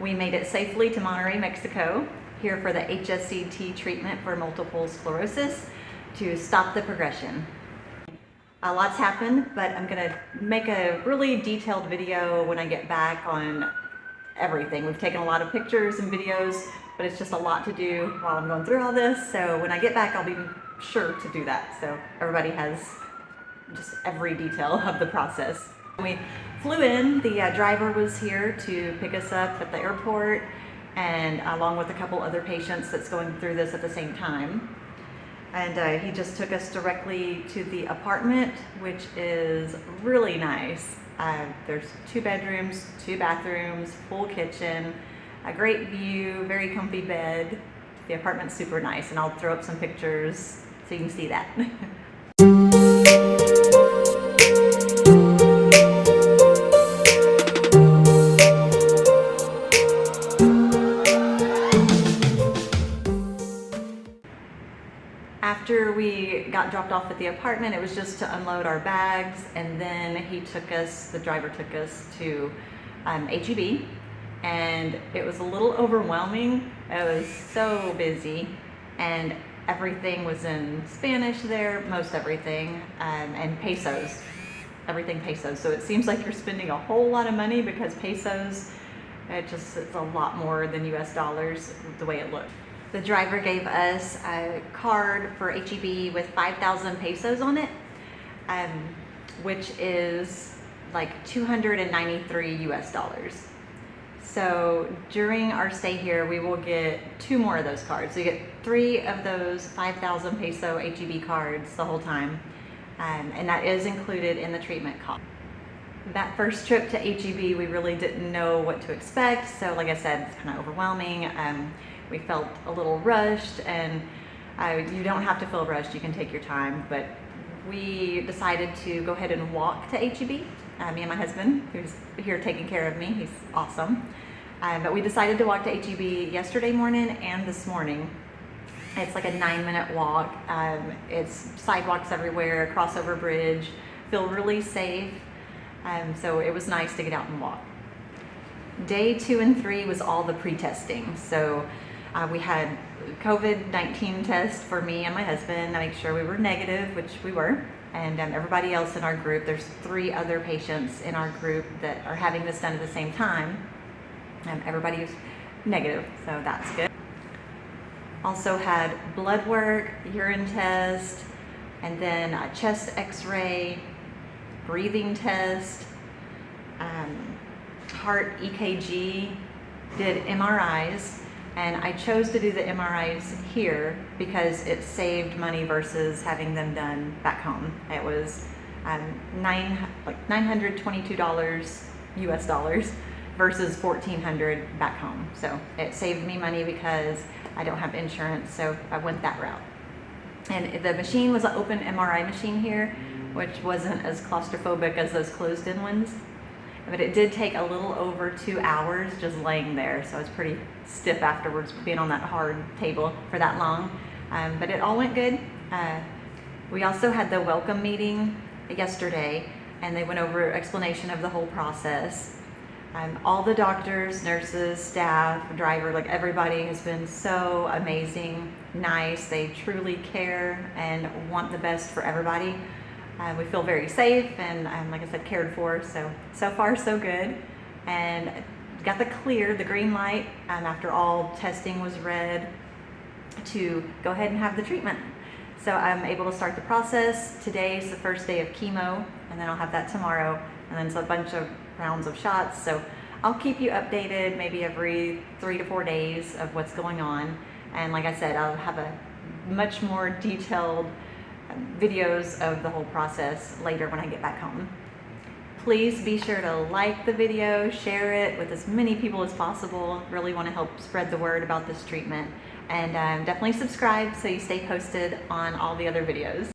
We made it safely to Monterrey, Mexico, here for the HSCT treatment for multiple sclerosis to stop the progression. A lot's happened, but I'm gonna make a really detailed video when I get back on everything. We've taken a lot of pictures and videos, but it's just a lot to do while I'm going through all this. So when I get back, I'll be sure to do that. So everybody has just every detail of the process. When we flew in, the driver was here to pick us up at the airport, and along with a couple other patients that's going through this at the same time. And he just took us directly to the apartment, which is really nice. There's 2 bedrooms, 2 bathrooms, full kitchen, a great view, very comfy bed. The apartment's super nice, and I'll throw up some pictures so you can see that. After we got dropped off at the apartment, it was just to unload our bags, and then the driver took us to HEB, and it was a little overwhelming. It was so busy, and everything was in Spanish there, most everything, and pesos, everything pesos. So it seems like you're spending a whole lot of money because pesos, it's a lot more than US dollars the way it looked. The driver gave us a card for HEB with 5,000 pesos on it, which is like 293 US dollars. So during our stay here, we will get 2 more of those cards. So you get 3 of those 5,000 peso HEB cards the whole time, and that is included in the treatment cost. That first trip to HEB, we really didn't know what to expect. So like I said, it's kind of overwhelming. We felt a little rushed, and you don't have to feel rushed, you can take your time, but we decided to go ahead and walk to HEB. Me and my husband, who's here taking care of me, he's awesome. But we decided to walk to HEB yesterday morning and this morning. It's like a 9-minute walk. It's sidewalks everywhere, crossover bridge, feel really safe. So it was nice to get out and walk. Day 2 and 3 was all the pre-testing. So we had COVID-19 test for me and my husband to make sure we were negative, which we were. And everybody else in our group, there's 3 other patients in our group that are having this done at the same time. Everybody was negative, so that's good. Also had blood work, urine test, and then a chest x-ray, breathing test, heart EKG, did MRIs, and I chose to do the MRIs here because it saved money versus having them done back home. It was $922 US dollars versus $1,400 back home. So it saved me money because I don't have insurance, so I went that route. And the machine was an open MRI machine here, which wasn't as claustrophobic as those closed-in ones. But it did take a little over 2 hours just laying there, so I was pretty stiff afterwards being on that hard table for that long. But it all went good. We also had the welcome meeting yesterday, and they went over explanation of the whole process. All the doctors, nurses, staff, driver, like everybody has been so amazing, nice. They truly care and want the best for everybody. We feel very safe and, like I said, cared for. So far so good. And got the green light, after all testing was read, to go ahead and have the treatment. So I'm able to start the process. Today's the first day of chemo, and then I'll have that tomorrow, and then it's a bunch of rounds of shots. So I'll keep you updated maybe every 3 to 4 days of what's going on. And like I said, I'll have a much more detailed videos of the whole process later when I get back home. Please be sure to like the video, share it with as many people as possible. Really want to help spread the word about this treatment. And definitely subscribe so you stay posted on all the other videos.